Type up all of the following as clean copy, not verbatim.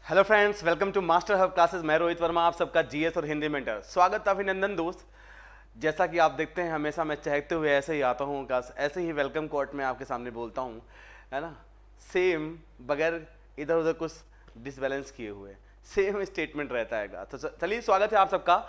Hello friends, welcome to master hub classes. मैं रोहित वर्मा, आप सबका जीएस और हिंदी मेंटर। स्वागत अभिनंदन दोस्त। जैसा कि आप देखते हैं, हमेशा मैं चहकते हुए ऐसे ही आता हूँ क्लास, ऐसे ही वेलकम कोट में आपके सामने बोलता हूँ, है ना। सेम, बगैर इधर उधर कुछ डिसबैलेंस किए हुए सेम स्टेटमेंट रहता है। तो चलिए, स्वागत है आप सबका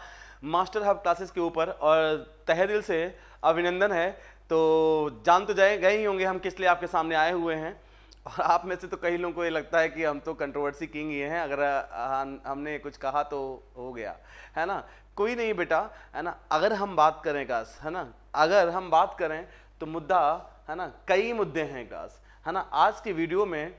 मास्टर हब क्लासेस के ऊपर और तहे दिल से अभिनंदन है। तो जान तो जाए गए ही होंगे हम किस लिए आपके सामने आए हुए हैं। और आप में से तो कई लोगों को ये लगता है कि हम तो कंट्रोवर्सी किंग ही हैं, अगर हमने कुछ कहा तो हो गया, है ना। कोई नहीं बेटा, है ना। अगर हम बात करें काश, है ना, अगर हम बात करें तो मुद्दा, है ना, कई मुद्दे हैं काश, है ना। आज की वीडियो में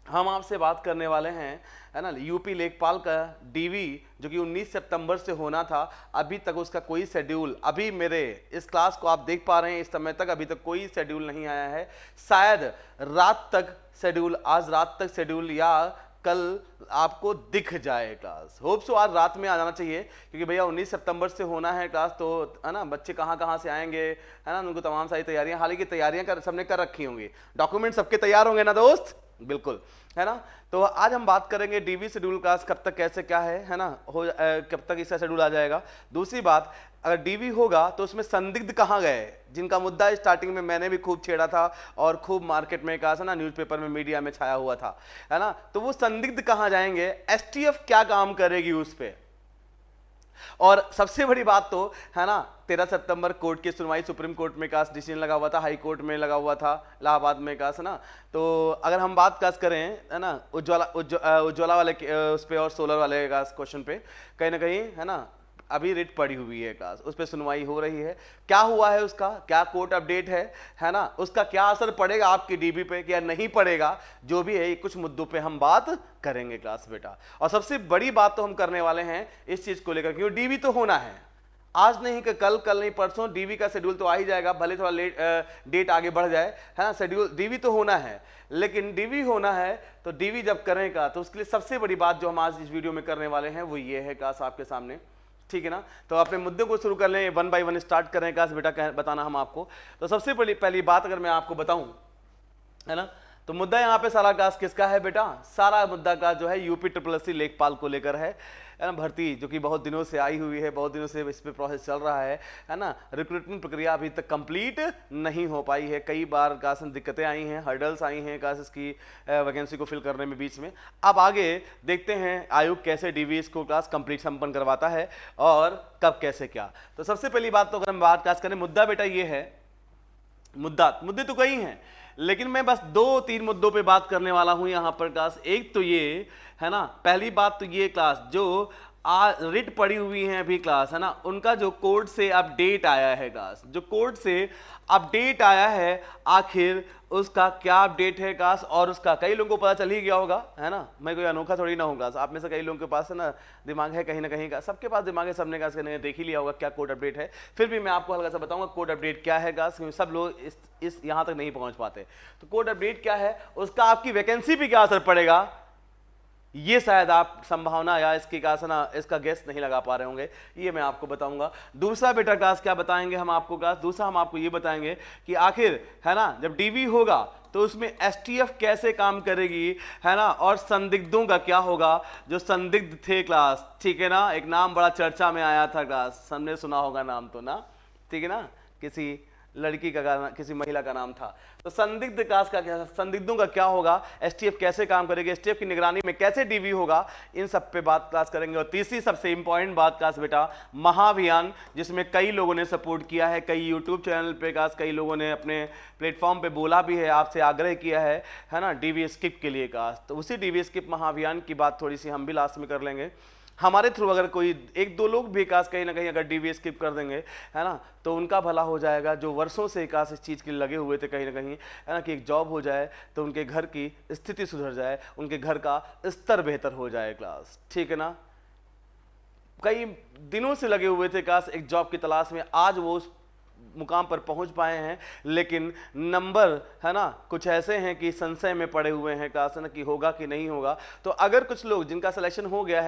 हम आपसे बात करने वाले हैं, है ना, यूपी लेखपाल का डीवी जो कि 19 सितंबर से होना था। अभी तक उसका कोई शेड्यूल, अभी मेरे इस क्लास को आप देख पा रहे हैं, इस समय तक अभी तक कोई शेड्यूल नहीं आया है। शायद रात तक शेड्यूल, आज रात तक शेड्यूल या कल आपको दिख जाए क्लास। होप सो आज रात में आ जाना चाहिए, क्योंकि भैया 19 सितंबर से होना है क्लास, तो है ना, बच्चे कहाँ कहाँ से आएंगे, है ना, उनको तमाम सारी तैयारियां, हालांकि तैयारियां सबने कर रखी होंगी, डॉक्यूमेंट सबके तैयार होंगे ना दोस्त, बिल्कुल, है ना। तो आज हम बात करेंगे डीवी शेड्यूल क्लास कब तक कैसे क्या है ना, कब तक इसका शेड्यूल आ जाएगा। दूसरी बात, अगर डीवी होगा तो उसमें संदिग्ध कहाँ गए, जिनका मुद्दा स्टार्टिंग में मैंने भी खूब छेड़ा था और खूब मार्केट में कहा था ना, न्यूज़पेपर में, मीडिया में छाया हुआ था, है ना। तो वो संदिग्ध कहाँ जाएंगे, एसटीएफ क्या काम करेगी उस पर। और सबसे बड़ी बात तो, है ना, 13 सितंबर कोर्ट की सुनवाई सुप्रीम कोर्ट में कास डिसीजन लगा हुआ था, हाई कोर्ट में लगा हुआ था, इलाहाबाद में कास, है ना। तो अगर हम बात कास करें, है ना, उज्ज्वला वाले उस पे और सोलर वाले कास क्वेश्चन पे, कहीं ना कहीं, है ना, अभी रिट पड़ी हुई है कास, उस पर सुनवाई हो रही है। क्या हुआ है उसका, क्या कोर्ट अपडेट है ना, उसका क्या असर पड़ेगा आपकी डीबी पे, क्या नहीं पड़ेगा, जो भी है कुछ मुद्दों पे हम बात करेंगे क्लास बेटा। और सबसे बड़ी बात तो हम करने वाले हैं इस चीज को लेकर, क्योंकि डीबी तो होना है, आज नहीं कि कल, कल नहीं परसों, डीवी का शेड्यूल तो आ ही जाएगा, भले थोड़ा लेट डेट आगे बढ़ जाए, है ना। शेड्यूल डीवी तो होना है, लेकिन डीवी होना है तो डीवी जब करेगा तो उसके लिए सबसे बड़ी बात जो हम आज इस वीडियो में करने वाले हैं वो ये है काश आपके सामने, ठीक है ना। तो अपने मुद्दे को शुरू कर लें, वन बाय वन स्टार्ट करें काश बेटा, बताना हम आपको। तो सबसे पहली बात अगर मैं आपको बताऊं, है ना, तो मुद्दा यहाँ पे सारा कास किसका है बेटा, सारा मुद्दा का जो है यूपी ट्रिपल एससी लेखपाल को लेकर है ना। भर्ती जो कि बहुत दिनों से आई हुई है, बहुत दिनों से इस पे प्रोसेस चल रहा है ना। रिक्रूटमेंट प्रक्रिया अभी तक कंप्लीट नहीं हो पाई है, कई बार कास दिक्कतें आई हैं, हर्डल्स आई हैं कास इसकी वैकेंसी को फिल करने में बीच में। अब आगे देखते हैं आयोग कैसे डीवीएस को क्लास कंप्लीट संपन्न करवाता है और कब कैसे क्या। तो सबसे पहली बात तो अगर हम बात कास करें, मुद्दा बेटा ये है, मुद्दे तो कई हैं, लेकिन मैं बस 2-3 मुद्दों पे बात करने वाला हूं यहां पर क्लास। एक तो ये, है ना, पहली बात तो ये क्लास, जो रिट पड़ी हुई है अभी क्लास, है ना, उनका जो कोर्ट से अपडेट आया है क्लास, जो कोर्ट से अपडेट आया है, आखिर उसका क्या अपडेट है क्लास। और उसका कई लोगों को पता चल ही गया होगा, है ना, मैं कोई अनोखा थोड़ी ना होगा, आप में से कई लोगों के पास, है ना, दिमाग है कहीं ना कहीं का, सबके पास दिमाग है, सबने कास कहीं देख ही लिया होगा क्या कोर्ट अपडेट है। फिर भी मैं आपको हल्का सा बताऊंगा कोर्ट अपडेट क्या है कास, क्योंकि सब लोग इस यहां तक नहीं पहुंच पाते। तो कोर्ट अपडेट क्या है, उसका आपकी वैकेंसी पे क्या असर पड़ेगा, ये शायद आप संभावना या इसकी ना इसका गेस नहीं लगा पा रहे होंगे, ये मैं आपको बताऊंगा। दूसरा बेटा क्लास क्या बताएंगे हम आपको क्लास, दूसरा हम आपको ये बताएंगे कि आखिर, है ना, जब डीवी होगा तो उसमें एसटीएफ कैसे काम करेगी, है ना, और संदिग्धों का क्या होगा, जो संदिग्ध थे क्लास, ठीक है ना। एक नाम बड़ा चर्चा में आया था क्लास, सबने सुना होगा नाम तो ना, ठीक है ना, किसी लड़की का, किसी महिला का नाम था। तो संदिग्ध कास का क्या, संदिग्धों का क्या होगा, एसटीएफ कैसे काम करेगी, एसटीएफ की निगरानी में कैसे डीवी होगा, इन सब पे बात क्लास करेंगे। और तीसरी सबसे इंपॉर्टेंट बात क्लास बेटा, महाअभियान, जिसमें कई लोगों ने सपोर्ट किया है, कई यूट्यूब चैनल पे क्लास, कई लोगों ने अपने प्लेटफॉर्म पे बोला भी है, आपसे आग्रह किया है ना, डीवी स्किप के लिए क्लास। तो उसी डीवी स्किप महाअभियान की बात थोड़ी सी हम भी लास्ट में कर लेंगे। हमारे थ्रू अगर कोई 1-2 लोग भी काश कहीं ना कहीं अगर डीवी स्किप कर देंगे, है ना, तो उनका भला हो जाएगा, जो वर्षों से काश इस चीज़ के लिए लगे हुए थे कहीं ना कहीं, है ना, कि एक जॉब हो जाए तो उनके घर की स्थिति सुधर जाए, उनके घर का स्तर बेहतर हो जाए क्लास, ठीक है ना। कई दिनों से लगे हुए थे काश एक जॉब की तलाश में, आज वो उस मुकाम पर पहुंच पाए हैं, लेकिन नंबर, है ना, कुछ ऐसे हैं कि संशय में पड़े हुए हैं काश, ना, कि होगा कि नहीं होगा। तो अगर कुछ लोग जिनका सिलेक्शन हो गया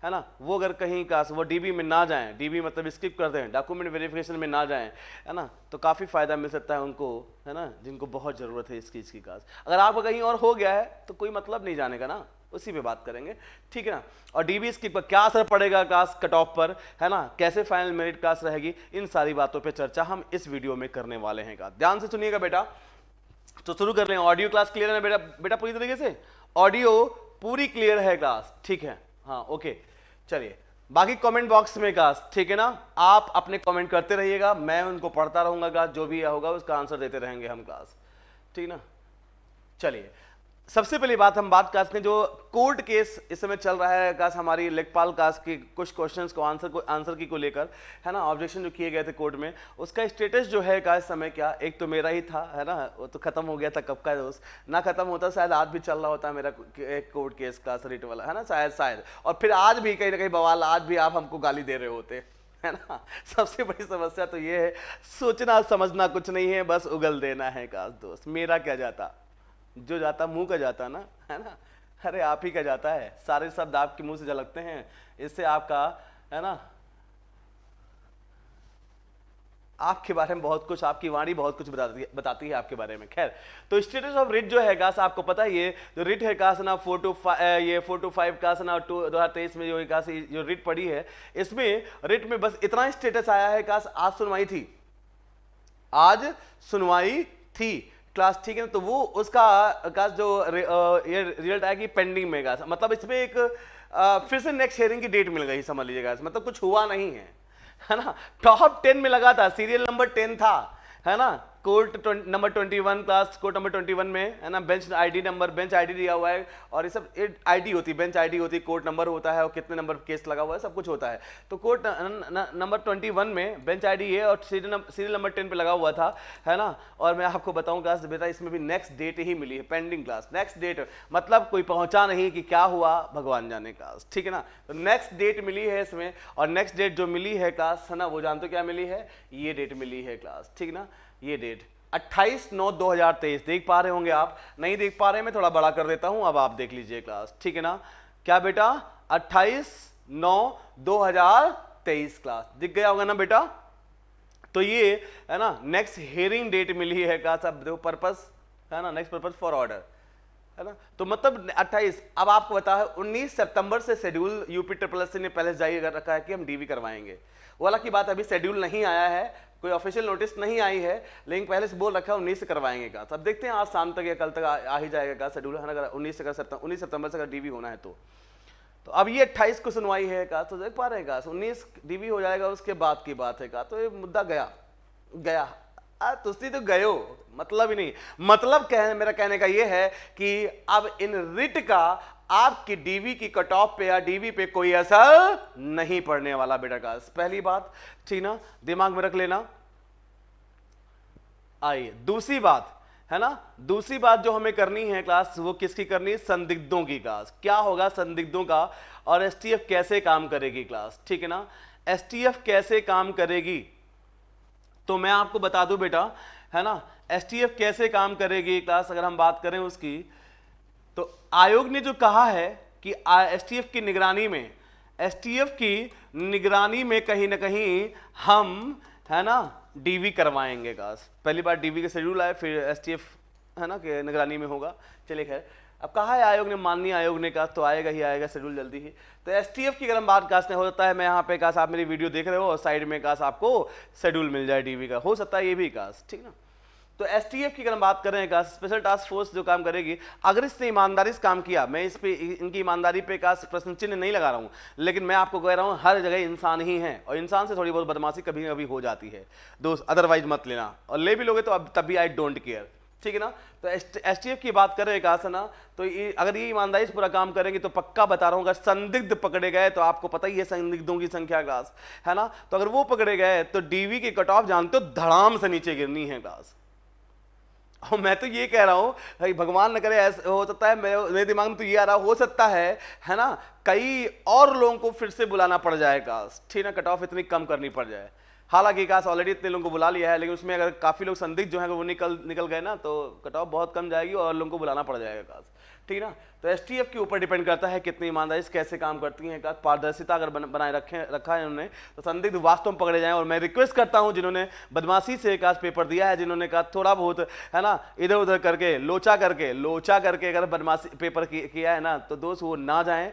है ना, वो अगर कहीं काश वो डीबी में ना जाएं, डीबी मतलब स्किप कर दें, डॉक्यूमेंट वेरिफिकेशन में ना जाएं, है ना, तो काफ़ी फ़ायदा मिल सकता है उनको, है ना, जिनको बहुत ज़रूरत है इस चीज़ की काश। अगर आपका कहीं और हो गया है तो कोई मतलब नहीं जाने का ना, उसी पे बात करेंगे, ठीक है ना। और डीबीएस की क्या असर पड़ेगा क्लास कट ऑफ पर, है ना, कैसे फाइनल मेरिट क्लास रहेगी, इन सारी बातों पे चर्चा हम इस वीडियो में करने वाले हैं। का ध्यान से सुनिएगा बेटा। तो शुरू कर रहे हैं। ऑडियो क्लास क्लियर है बेटा? बेटा पूरी तरीके से ऑडियो पूरी क्लियर है क्लास, ठीक है, हाँ ओके। चलिए बाकी कमेंट बॉक्स में क्लास, ठीक है ना, आप अपने कमेंट करते रहिएगा, मैं उनको पढ़ता रहूंगा क्लास, जो भी होगा उसका आंसर देते रहेंगे हम क्लास, ठीक ना। चलिए सबसे पहली बात हम बात करते हैं जो कोर्ट केस इस समय चल रहा है काश, हमारी लेखपाल काश के कुछ क्वेश्चंस को आंसर की को लेकर, है ना, ऑब्जेक्शन जो किए गए थे कोर्ट में, उसका स्टेटस जो है काश समय क्या, एक तो मेरा ही था, है ना, वो तो खत्म हो गया था कब का दोस्त, ना खत्म होता शायद आज भी चल रहा होता मेरा एक कोर्ट केस का रिट वाला, है ना, शायद और फिर आज भी कहीं ना कहीं बवाल, आज भी आप हमको गाली दे रहे होते, है ना। सबसे बड़ी समस्या तो ये है, सोचना समझना कुछ नहीं है, बस उगल देना है काश दोस्त। मेरा क्या जाता, जो जाता मुंह का जाता ना, है ना, अरे आप ही का जाता है, सारे शब्द आपके मुंह से झलकते हैं, इससे आपका, है ना, आपके बारे में बहुत कुछ, आपकी वाणी बहुत कुछ बताती है आपके बारे में। खैर, तो स्टेटस ऑफ रिट जो है काश आपको पता है, ये जो रिट है काश ना 4 to 5 काश ना 2023 में जो काश जो रिट पड़ी है, इसमें रिट में बस इतना स्टेटस आया है काश आज सुनवाई थी, आज सुनवाई थी क्लास, ठीक है। तो वो उसका का जो ये रिजल्ट आएगी पेंडिंग में का, मतलब इसमें एक फिर से नेक्स्ट हियरिंग की डेट मिल गई, समझ लीजिएगा, मतलब कुछ हुआ नहीं है ना। टॉप 10 में लगा था, सीरियल नंबर 10 था, है ना, court number 21 class, court number 21 में, है ना, बेंच आईडी दिया हुआ है, और ये सब आईडी होती है, बेंच आईडी होती है, कोर्ट नंबर होता है और कितने नंबर केस लगा हुआ है, सब कुछ होता है। तो कोर्ट नंबर 21 में बेंच आईडी है और सीरियल नंबर 10 पे लगा हुआ था, है ना। और मैं आपको बताऊं क्लास बेटा, इसमें भी नेक्स्ट डेट ही मिली है, पेंडिंग क्लास, नेक्स्ट डेट, मतलब कोई पहुंचा नहीं कि क्या हुआ भगवान जाने क्लास, ठीक है ना। तो नेक्स्ट डेट मिली है इसमें, और नेक्स्ट डेट जो मिली है क्लास, है ना, वो जानते हो क्या मिली है, ये डेट मिली है क्लास, ठीक ना। ये डेट 28/9/2023, देख पा रहे होंगे आप, नहीं देख पा रहे, मैं थोड़ा बड़ा कर देता हूं, अब आप देख लीजिए क्लास, ठीक है ना। क्या बेटा 28/9/2023 क्लास दिख गया होगा ना बेटा। तो ये है ना नेक्स्ट हियरिंग डेट मिली है क्लास, अब देखो पर्पस, है ना, नेक्स्ट पर्पस फॉर ऑर्डर, है ना। तो मतलब 28, अब आपको बता है 19 सितंबर से शेड्यूल यूपी ट्रिपल ने पहले जारी कर रखा है कि हम डीवी करवाएंगे, वो वाला की बात, अभी शेड्यूल नहीं आया है, कोई ऑफिशियल नोटिस नहीं आई है, लेकिन पहले से बोल रखा है 19 से करवाएंगे का। अब देखते हैं आज शाम तक या कल तक आ ही जाएगा का शेड्यूल, है ना, अगर 19 सितंबर से अगर डीवी होना है तो अब ये 28 को सुनवाई है का, तो देख पा रहे हैं का 19 डीवी हो जाएगा, उसके बाद की बात है का। तो ये मुद्दा गया तुसी तो गयो, मतलब ही नहीं, मतलब मेरा कहने का ये है कि अब इन रिट का आपकी डीवी की कट ऑफ पे या डीवी पे कोई असर नहीं पड़ने वाला बेटा का, पहली बात, ठीक ना, दिमाग में रख लेना। आइए दूसरी बात, है ना, दूसरी बात जो हमें करनी है क्लास, वो किसकी करनी है, संदिग्धों की क्लास, क्या होगा संदिग्धों का, और एसटीएफ कैसे काम करेगी क्लास, ठीक है ना। एसटीएफ कैसे काम करेगी, तो मैं आपको बता दूं बेटा, है ना, एसटीएफ कैसे काम करेगी क्लास, अगर हम बात करें उसकी, तो आयोग ने जो कहा है कि एसटीएफ की निगरानी में कहीं ना कहीं हम, है ना, डीवी करवाएंगे क्लास, पहली बार डीवी का शेड्यूल आए, फिर एसटीएफ, है ना, कि निगरानी में होगा। चलिए खैर, अब कहा है आयोग ने, माननीय आयोग ने कहा, तो आएगा ही आएगा शेड्यूल जल्दी ही। तो एसटीएफ की अगर हम बात काश हो सकता है, मैं यहाँ पे काश आप मेरी वीडियो देख रहे हो और साइड में काश आपको शेड्यूल मिल जाए डीवी का, हो सकता है ये भी काश, ठीक ना। तो एसटीएफ की अगर हम बात करें काश, स्पेशल टास्क फोर्स जो काम करेगी, अगर इसने ईमानदारी से काम किया, मैं इस पे इनकी ईमानदारी पे काश प्रश्न चिन्ह नहीं लगा रहा हूँ, लेकिन मैं आपको कह रहा हूँ हर जगह इंसान ही है, और इंसान से थोड़ी बहुत बदमाशी कभी कभी हो जाती है दोस्त, अदरवाइज मत लेना, और ले भी लोगे तो अब तब भी आई डोंट केयर, ठीक है ना। तो एसटीएफ की बात करें काश ना, तो अगर ये ईमानदारी से पूरा काम करेंगे तो पक्का बता रहा हूँ, अगर संदिग्ध पकड़े गए तो आपको पता ही है संदिग्धों की संख्या क्लास, है ना, तो अगर वो पकड़े गए तो डीवी की कट ऑफ जानते हो धड़ाम से नीचे गिरनी है क्लास। और मैं तो ये कह रहा हूं भाई, भगवान न करे ऐसा हो सकता है, मेरे दिमाग में तो ये आ रहा हो सकता है ना, कई और लोगों को फिर से बुलाना पड़ जाएगा, ठीक ना, कट ऑफ इतनी कम करनी पड़ जाए। हालांकि काश ऑलरेडी इतने लोगों को बुला लिया है, लेकिन उसमें अगर काफी लोग संदिग्ध जो है वो निकल गए ना, तो कट ऑफ बहुत कम जाएगी और लोगों को बुलाना पड़ जाएगा काश। ठीक है ना। तो एसटीएफ के ऊपर डिपेंड करता है कितनी ईमानदारी से कैसे काम करती है, पारदर्शिता अगर बनाए रखा है उन्होंने तो संदिग्ध वास्तव में पकड़े जाएं। और मैं रिक्वेस्ट करता हूं जिन्होंने बदमाशी से एक पेपर दिया है, जिन्होंने कहा थोड़ा बहुत है ना इधर उधर करके लोचा करके अगर बदमाशी पेपर किया है ना, तो दोस्त वो ना जाएं।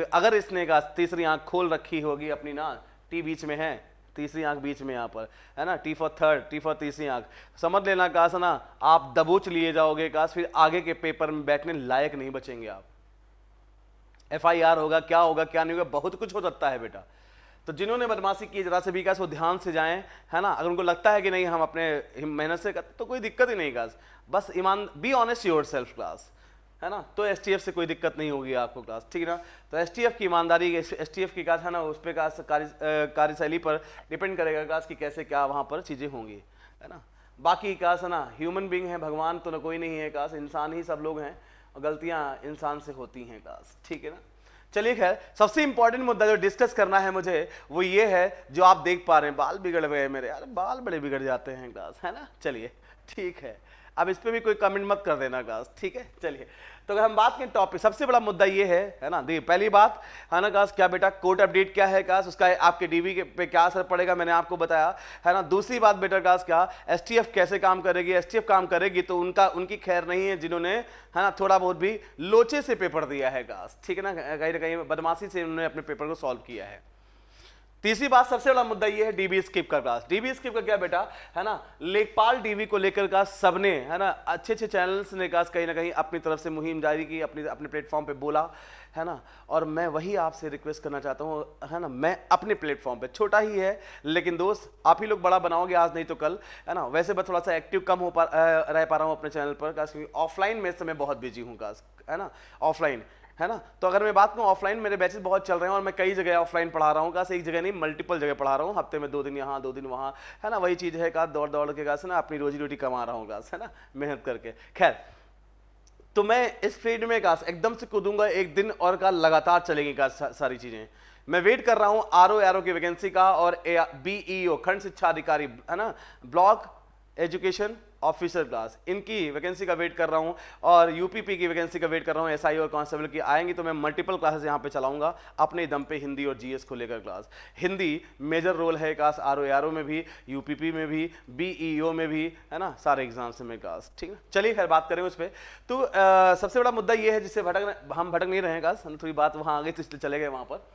अगर इसने कहा तीसरी आंख खोल रखी होगी अपनी ना, टी बीच में है, तीसरी आंख बीच में यहाँ पर है ना, T for third, T for तीसरी आंख, समझ लेना काश ना आप दबोच लिए जाओगे काश, फिर आगे के पेपर में बैठने लायक नहीं बचेंगे आप। एफआईआर होगा, क्या होगा क्या नहीं होगा, बहुत कुछ हो सकता है बेटा। तो जिन्होंने बदमाशी की जरा से भी काश वो ध्यान से जाएं, है ना। अगर उनको लगता है कि नहीं हम अपने मेहनत से करते तो कोई दिक्कत ही नहीं काश, बस ईमान be honest yourself class, है ना। तो एसटीएफ से कोई दिक्कत नहीं होगी आपको क्लास, ठीक है ना। तो एसटीएफ की ईमानदारी, एसटीएफ की काश है ना उस पर काश कार्यशैली पर डिपेंड करेगा काश कि कैसे क्या वहाँ पर चीज़ें होंगी, है ना। बाकी काश है ना ह्यूमन बींग है, भगवान तो न कोई नहीं है काश, इंसान ही सब लोग हैं और गलतियाँ इंसान से होती हैं काश, ठीक है ना। चलिए खैर, सबसे इंपॉर्टेंट मुद्दा जो डिस्कस करना है मुझे वो ये है, जो आप देख पा रहे हैं बाल बिगड़ गए मेरे, यार बाल बड़े बिगड़ जाते हैं क्लास, है ना। चलिए ठीक है, अब इस पर भी कोई कमेंट मत कर देना क्लास, ठीक है। चलिए तो अगर हम बात करें टॉपिक, सबसे बड़ा मुद्दा ये है ना। देखिए पहली बात है ना काश, क्या बेटा कोर्ट अपडेट क्या है काश, उसका आपके डीबी पे क्या असर पड़ेगा मैंने आपको बताया, है ना। दूसरी बात बेटा काश क्या एसटीएफ कैसे काम करेगी, एसटीएफ काम करेगी तो उनकी खैर नहीं है जिन्होंने है ना थोड़ा बहुत भी लोचे से पेपर दिया है काश, ठीक है ना कहीं बदमाशी से उन्होंने अपने पेपर को सॉल्व किया है। तीसरी बात, सबसे बड़ा मुद्दा ये है डीबी स्किप का क्लास। डीबी स्किप का क्या बेटा है ना, लेखपाल डीवी को लेकर का सबने है ना अच्छे चैनल्स ने कहीं ना कहीं अपनी तरफ से मुहिम जारी की, अपने प्लेटफॉर्म पे बोला, है ना। और मैं वही आपसे रिक्वेस्ट करना चाहता हूँ, है ना। मैं अपने प्लेटफॉर्म पे, छोटा ही है लेकिन दोस्त आप ही लोग बड़ा बनाओगे आज नहीं तो कल, है ना। वैसे मैं थोड़ा सा एक्टिव कम रह पा रहा हूँ अपने चैनल पर क्योंकि ऑफलाइन में इस समय बहुत बिजी हूँ है ना, ऑफलाइन, है ना। तो अगर मैं बात करूं ऑफलाइन मेरे बैचेस बहुत चल रहे हैं और मैं कई जगह ऑफलाइन पढ़ा रहा हूं, एक जगह नहीं मल्टीपल जगह पढ़ा रहा हूं, हफ्ते में 2 दिन यहाँ 2 दिन वहाँ, है ना। वही चीज़ है का दौड़ के का से ना अपनी रोजी रोटी कमा रहा हूँ है ना, मेहनत करके। खैर तो मैं इस फील्ड में का एकदम से कूदूंगा एक दिन और का लगातार चलेगी का सारी चीज़ें। मैं वेट कर रहा हूँ आरओ की वैकेंसी का और बीईओ खंड शिक्षा अधिकारी, है ना, ब्लॉक एजुकेशन ऑफिसर क्लास, इनकी वैकेंसी का वेट कर रहा हूं और यूपीपी की वैकेंसी का वेट कर रहा हूं। एसआई और कांस्टेबल की आएंगी तो मैं मल्टीपल क्लासेस यहां पे चलाऊंगा अपने दम पे, हिंदी और जीएस को लेकर क्लास। हिंदी मेजर रोल है क्लास आरओ में भी, यूपीपी में भी, बीईओ में भी, है ना, सारे एग्जाम्स में क्लास, ठीक है। चलिए खैर बात करें उस पर। तो सबसे बड़ा मुद्दा ये है जिससे हम भटक नहीं रहे क्लास, हम थोड़ी बात वहाँ आ गई तो इसलिए चले गए वहाँ पर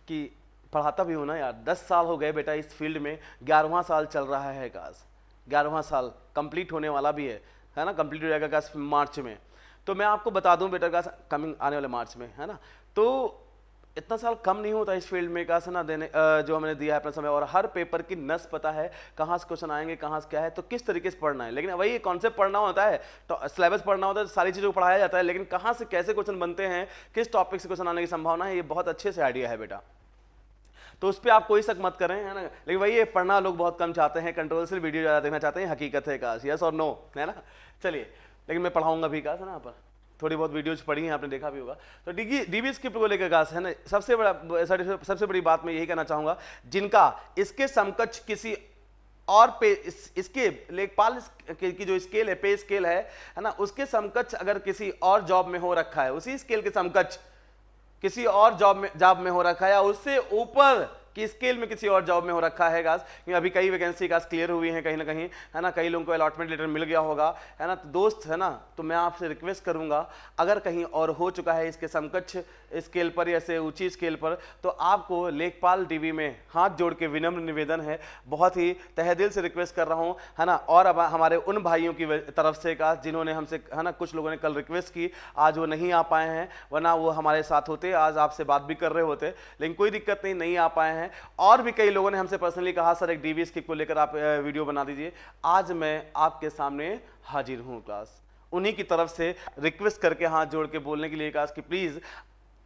कि पढ़ाता भी हूँ ना यार, 10 साल हो गए बेटा इस फील्ड में, 11वां साल चल रहा है क्लास, 11वां साल कंप्लीट होने वाला भी है ना, कंप्लीट हो जाएगा का मार्च में। तो मैं आपको बता दूं बेटा का कमिंग आने वाले मार्च में, है ना। तो इतना साल कम नहीं होता इस फील्ड में का ना देने जो हमने दिया है अपना समय, और हर पेपर की नस पता है कहाँ से क्वेश्चन आएंगे, कहाँ से क्या है, तो किस तरीके से पढ़ना है। लेकिन वही कॉन्सेप्ट पढ़ना होता है, तो सिलेबस पढ़ना होता है, तो सारी चीज़ों को पढ़ाया जाता है, लेकिन कहाँ से कैसे क्वेश्चन बनते हैं, किस टॉपिक से क्वेश्चन आने की संभावना है, ये बहुत अच्छे से आइडिया है बेटा। तो उस पर आप कोई शक मत करें, है ना। लेकिन वही ये पढ़ना लोग बहुत कम चाहते हैं, कंट्रोवर्शियल वीडियो ज़्यादा देखना चाहते हैं, हकीकत है काश, यस और नो, है ना। चलिए लेकिन मैं पढ़ाऊंगा भी काश, है ना, पर थोड़ी बहुत वीडियोज पढ़ी हैं आपने देखा भी होगा। तो डीबी स्क्रिप्ट को लेकर काश, है ना, सबसे बड़ी बात मैं यही कहना चाहूँगा, जिनका इसके समकक्ष किसी और पे इसके लेखपाल की जो स्केल है, पे स्केल है ना, उसके समकक्ष अगर किसी और जॉब में हो रखा है, उसी स्केल के समकक्ष किसी और जॉब में हो रखा है, या उससे ऊपर की स्केल में किसी और जॉब में हो रखा है गास, क्योंकि अभी कई वैकेंसी गास क्लियर हुई हैं कहीं ना कहीं, है ना, कई लोगों को अलॉटमेंट लेटर मिल गया होगा, है ना। तो दोस्त, है ना, तो मैं आपसे रिक्वेस्ट करूंगा अगर कहीं और हो चुका है इसके समकक्ष स्केल पर या से ऊंची स्केल पर, तो आपको लेखपाल डीवी में हाथ जोड़ के विनम्र निवेदन है, बहुत ही तहे दिल से रिक्वेस्ट कर रहा हूँ, है ना। और अब हमारे उन भाइयों की तरफ से का जिन्होंने हमसे, है ना, कुछ लोगों ने कल रिक्वेस्ट की, आज वो नहीं आ पाए हैं, वरना वो हमारे साथ होते, आज आपसे बात भी कर रहे होते, लेकिन कोई दिक्कत नहीं आ पाए हैं। और भी कई लोगों ने हमसे पर्सनली कहा सर एक डीवी स्किप को लेकर आप वीडियो बना दीजिए, आज मैं आपके सामने हाजिर हूं क्लास, उन्हीं की तरफ से रिक्वेस्ट करके हाथ जोड़ के बोलने के लिए कहा कि प्लीज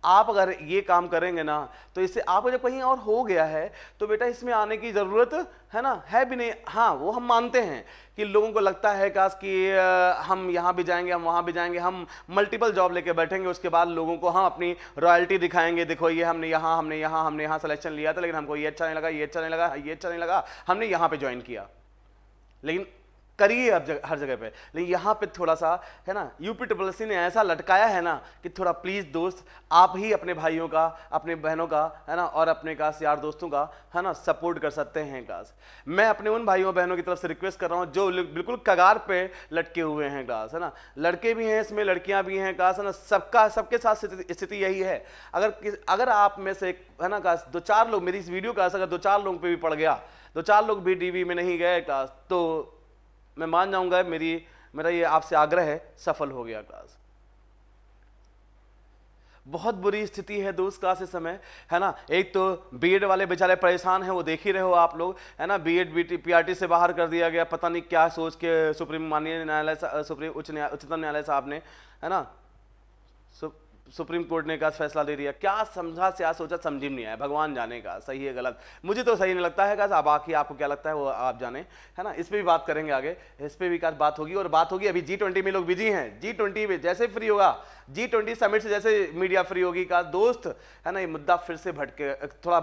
आप अगर ये काम करेंगे ना, तो इससे आपको जब कहीं और हो गया है तो बेटा इसमें आने की ज़रूरत, है ना, है भी नहीं। हाँ वो हम मानते हैं कि लोगों को लगता है काश कि हम यहाँ भी जाएंगे, हम वहाँ भी जाएंगे, हम मल्टीपल जॉब लेके बैठेंगे, उसके बाद लोगों को हम अपनी रॉयल्टी दिखाएंगे, देखो ये हमने यहाँ सिलेक्शन लिया था, लेकिन हमको ये अच्छा नहीं लगा, ये अच्छा नहीं लगा, ये अच्छा नहीं लगा, हमने यहाँ पे ज्वाइन किया। लेकिन करिए अब हर जगह पे, लेकिन यहाँ पे थोड़ा सा है ना, यूपी ट्रिपल एस ने ऐसा लटकाया है ना कि थोड़ा प्लीज दोस्त आप ही अपने भाइयों का, अपने बहनों का, है ना, और अपने काश यार दोस्तों का, है ना, सपोर्ट कर सकते हैं काश। मैं अपने उन भाइयों बहनों की तरफ से रिक्वेस्ट कर रहा हूँ जो बिल्कुल कगार पे लटके हुए हैं काश, है ना, लड़के भी हैं इसमें, लड़कियां भी हैं काश, है ना, सबके साथ स्थिति यही है। अगर आप में से है ना काश 2-4 लोग मेरी इस वीडियो का अगर 2-4 लोगों पे भी पड़ गया, 2-4 लोग भी डीवी में नहीं गए काश, तो मैं मान जाऊंगा मेरा ये आपसे आग्रह है, सफल हो गया क्लास। बहुत बुरी स्थिति है दोस्त क्लास इस समय, है ना। एक तो बीएड वाले बेचारे परेशान हैं, वो देख ही रहे हो आप लोग, है ना, बीएड पीआरटी से बाहर कर दिया गया, पता नहीं क्या सोच के सुप्रीम उच्चतम न्यायालय साहब ने, है ना, सुप्रीम कोर्ट ने का फैसला दे दिया। क्या समझा क्या सोचा समझ में नहीं आया, भगवान जाने का सही है गलत, मुझे तो सही नहीं लगता है। अब बाकी आपको क्या लगता है वो आप जाने, है ना। इस पे भी बात करेंगे आगे, इस पे भी बात होगी, और बात होगी अभी G20 में लोग बिजी हैं। G20 में जैसे फ्री होगा, G20 समिट से जैसे मीडिया फ्री होगी का दोस्त, है ना, ये मुद्दा फिर से भटके थोड़ा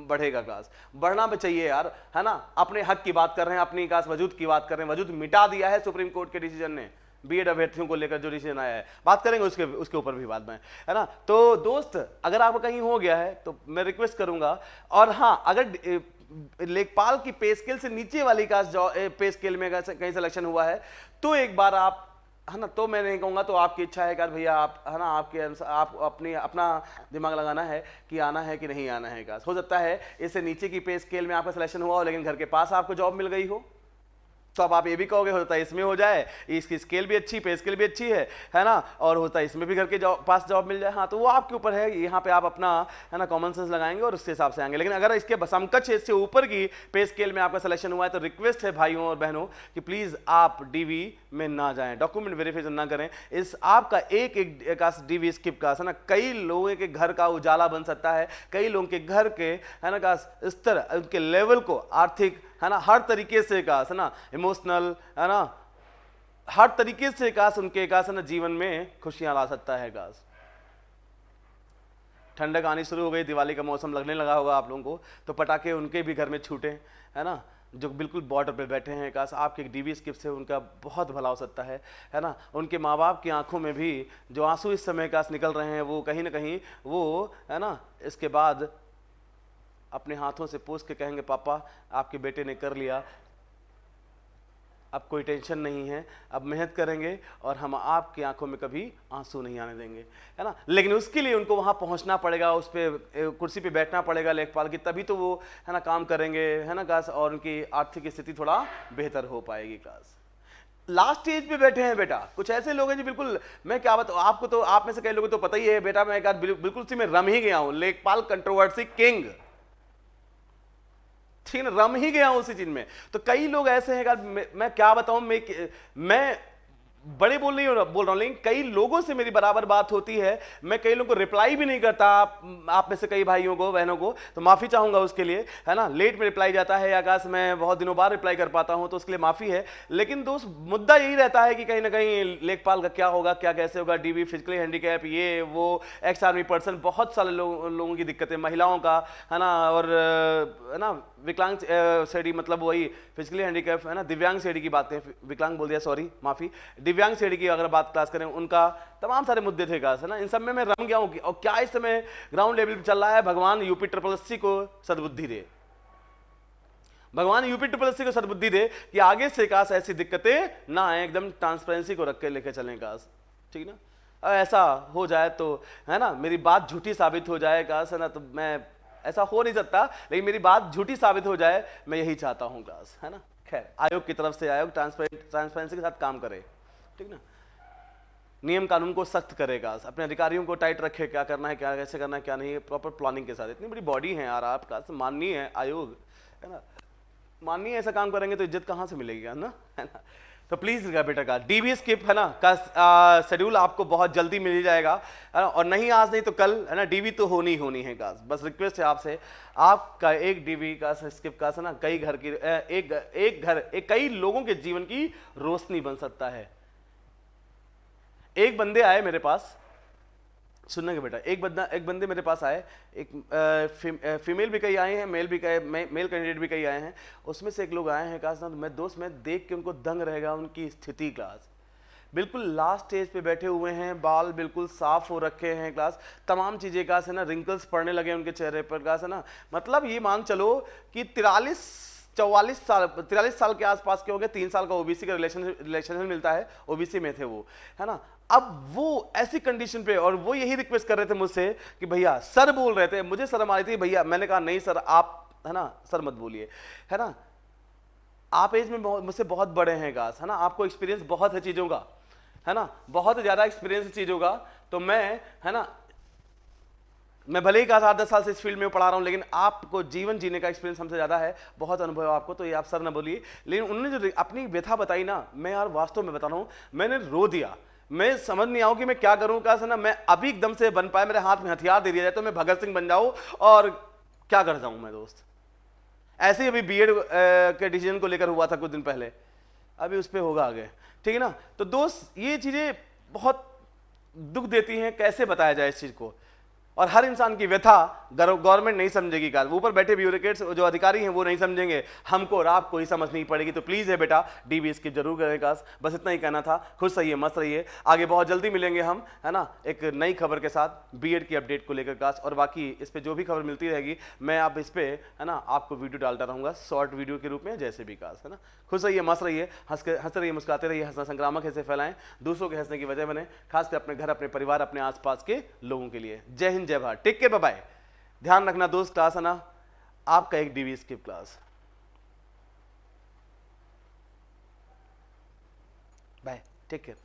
बढ़ेगा क्लास, बढ़ना भी चाहिए यार, है ना। अपने हक की बात कर रहे हैं, अपनी काश वजूद की बात कर रहे हैं, वजूद मिटा दिया है सुप्रीम कोर्ट के डिसीजन ने, बीएड अभ्यर्थियों को लेकर जो डिसीजन आया है, बात करेंगे उसके ऊपर भी बाद में, है ना। तो दोस्त अगर आपको कहीं हो गया है तो मैं रिक्वेस्ट करूंगा, और हाँ अगर लेखपाल की पे स्केल से नीचे वाली का पे स्केल में कहीं सिलेक्शन हुआ है तो एक बार आप, है ना, तो मैं नहीं कहूंगा, तो आपकी इच्छा है कि भैया आप, है ना, आपके आप अपना दिमाग लगाना है कि आना है कि नहीं आना है। हो सकता है इससे नीचे की पे स्केल में आपका सिलेक्शन हुआ हो लेकिन घर के पास आपको जॉब मिल गई हो, तो अब आप ये भी कहोगे होता है इसमें हो जाए, इसकी स्केल भी अच्छी, पे स्केल भी अच्छी है ना, और होता है इसमें भी घर के पास जॉब मिल जाए, हाँ तो वो आपके ऊपर है। यहाँ पे आप अपना, है ना, कॉमन सेंस लगाएंगे और उसके हिसाब से आएंगे। लेकिन अगर इसके समकक्ष इससे ऊपर की पे स्केल में आपका सिलेक्शन हुआ है तो रिक्वेस्ट है भाइयों और बहनों कि प्लीज आप डीवी में ना जाएं, डॉक्यूमेंट वेरिफिकेशन ना करें। इस आपका एक डीवी स्किप का, है ना, कई लोगों के घर का उजाला बन सकता है, कई लोगों के घर के, है ना, का स्तर, उनके लेवल को, आर्थिक, है ना, हर तरीके से का, है ना, इमोशनल, है ना, हर तरीके से का उनके का, है ना, जीवन में खुशियां ला सकता है। का ठंडक आनी शुरू हो गई, दिवाली का मौसम लगने लगा होगा आप लोगों को, तो पटाखे उनके भी घर में छूटे, है ना, जो बिल्कुल बॉर्डर पे बैठे हैं। काश आपके डीवी स्किप से उनका बहुत भला हो सकता है ना। उनके माँ बाप की आंखों में भी जो आंसू इस समय काश निकल रहे हैं वो कहीं ना कहीं वो, है ना, इसके बाद अपने हाथों से पोंछ के कहेंगे पापा आपके बेटे ने कर लिया, अब कोई टेंशन नहीं है, अब मेहनत करेंगे और हम आपकी आंखों में कभी आंसू नहीं आने देंगे, है ना। लेकिन उसके लिए उनको वहां पहुंचना पड़ेगा, उस पे कुर्सी पे बैठना पड़ेगा लेखपाल की, तभी तो वो, है ना, काम करेंगे, है ना काश, और उनकी आर्थिक स्थिति थोड़ा बेहतर हो पाएगी। काश लास्ट स्टेज पे बैठे हैं बेटा, कुछ ऐसे लोग हैं जी, बिल्कुल मैं क्या बताऊं आपको, तो आप में से कई लोगों को तो पता ही है बेटा, मैं एक आध बिल्कुल सी में रम ही गया हूं, लेखपाल कंट्रोवर्सी किंग, ठीक है, रम ही गया हूं उसी चीज में। तो कई लोग ऐसे हैं यार, मैं क्या बताऊं, मैं बड़े बोल रहा हूं, लेकिन कई लोगों से मेरी बराबर बात होती है, मैं कई लोगों को रिप्लाई भी नहीं करता, आप में से कई भाइयों को बहनों को, तो माफी चाहूंगा उसके लिए, है ना। लेट में रिप्लाई जाता है, आकाश मैं बहुत दिनों बाद रिप्लाई कर पाता हूं, तो उसके लिए माफी है। लेकिन दोस्त मुद्दा यही रहता है कि कहीं ना कहीं लेखपाल का क्या होगा, क्या कैसे होगा, डीवी, फिजिकली हैंडीकैप, ये वो, एक्स आर्मी पर्सन, बहुत सारे लोगों की दिक्कतें, महिलाओं का, है ना, और है ना, विकलांग श्रेणी, मतलब वही फिजिकली हैंडीकैप, है ना, दिव्यांग श्रेणी की बात करें, विकलांग बोल दिया, सॉरी माफी, दिव्यांग श्रेणी की अगर बात क्लास करें, उनका तमाम सारे मुद्दे थे काश, है ना। इन सब में मैं रम गया हूं, और क्या इस समय ग्राउंड लेवल पे चल रहा है, भगवान यूपी ट्रिपल एससी को सद्बुद्धि दे, भगवान यूपी ट्रिपल एससी को सद्बुद्धि दे कि आगे से काश ऐसी दिक्कतें ना आए, एकदम ट्रांसपेरेंसी को रख के लेके चलें काश, ठीक ना। ऐसा हो जाए तो, है ना, मेरी बात झूठी साबित हो जाए काश, है ना, तो मैं, ऐसा हो नहीं सकता, लेकिन मेरी बात झूठी साबित हो जाए, मैं यही चाहता हूं क्लास, है ना। खैर आयोग की तरफ से, आयोग ट्रांसपेरेंसी के साथ काम करे, ठीक ना, नियम कानून को सख्त करेगा, अपने अधिकारियों को टाइट रखे, क्या करना है, क्या कैसे करना है, क्या नहीं, प्रॉपर प्लानिंग के साथ। इतनी बड़ी बॉडी है यार आपका, माननीय है आयोग, है ना, माननीय ऐसा काम करेंगे तो इज्जत कहाँ से मिलेगी, है ना। तो प्लीज बेटा का डीवी स्किप, है ना, का शेड्यूल आपको बहुत जल्दी मिल जाएगा, है ना, और नहीं आज नहीं तो कल, है ना, डीवी तो होनी है का, बस रिक्वेस्ट है आपसे, आपका एक डीवी का स्किप का, है ना, कई घर की, कई लोगों के जीवन की रोशनी बन सकता है। एक बंदे आए मेरे पास, सुनने बेटा, एक बंदे मेरे पास आए, एक फीमेल भी कई आए हैं, मेल भी कई, मेल कैंडिडेट भी कई आए हैं। उसमें से एक लोग आए हैं क्लास ना, तो मैं देख के उनको दंग रहेगा उनकी स्थिति क्लास। बिल्कुल लास्ट स्टेज पे बैठे हुए हैं, बाल बिल्कुल साफ हो रखे हैं क्लास, तमाम चीजें क्लास है ना, रिंकल्स पड़ने लगे उनके चेहरे पर क्लास है ना। मतलब ये मान चलो कि 43 साल के आसपास के हो गए, 3 साल का ओबीसी का रिलेक्शन मिलता है, ओबीसी में थे वो, है ना। अब वो ऐसी कंडीशन पे, और वो यही रिक्वेस्ट कर रहे थे मुझसे कि भैया, सर बोल रहे थे, मुझे शर्म आ रही थी भैया, मैंने कहा नहीं सर आप, है ना, सर मत बोलिए, है ना, आप एज में मुझसे बहुत बड़े हैं गास, है ना, आपको एक्सपीरियंस बहुत है चीजों का, है ना, बहुत ज्यादा एक्सपीरियंस चीजों का। तो मैं, है ना, मैं भले ही कहा 8-10 साल से इस फील्ड में पढ़ा रहा हूं, लेकिन आपको जीवन जीने का एक्सपीरियंस हमसे ज्यादा है, बहुत अनुभव है आपको, तो ये आप सर ना बोलिए। लेकिन उन्होंने जो अपनी व्यथा बताई ना, मैं यार वास्तव में बता रहा हूं, मैंने रो दिया। मैं समझ नहीं आऊं कि मैं क्या करूं, कैसे ना, मैं अभी एकदम से बन पाया, मेरे हाथ में हथियार दे दिया जाए तो मैं भगत सिंह बन जाऊं और क्या कर जाऊं मैं दोस्त। ऐसे ही अभी बीएड के डिसीजन को लेकर हुआ था कुछ दिन पहले, अभी उस पर होगा आगे, ठीक है ना। तो दोस्त ये चीजें बहुत दुख देती हैं, कैसे बताया जाए इस चीज को। और हर इंसान की व्यथा गवर्नमेंट नहीं समझेगी, का ऊपर बैठे ब्यूरोक्रेट्स जो अधिकारी हैं वो नहीं समझेंगे, हमको और आपको ही समझनी पड़ेगी। तो प्लीज है बेटा, डीबी स्किप जरूर करें काश, बस इतना ही कहना था। खुश रहिए, मस्त रहिए, आगे बहुत जल्दी मिलेंगे हम, है ना, एक नई खबर के साथ बीएड की अपडेट को लेकर काश। और बाकी इस पे जो भी खबर मिलती रहेगी मैं आप इस पे, है ना, आपको वीडियो डालता रहूंगा शॉर्ट वीडियो के रूप में, जैसे भी काश, है ना। खुश रहिए, मस्त रहिए, हंसते रहिए, मुस्कुराते रहिए। हंसना संक्रामक ऐसे फैलाएं, दूसरों के हंसने की वजह बने, खासकर अपने घर, अपने परिवार, अपने आसपास के लोगों के लिए। जय हिंद, जय Bharat, take care, bye bye. ध्यान रखना दोस्त, क्लास है ना आपका एक डीवी skip class. Bye, take care.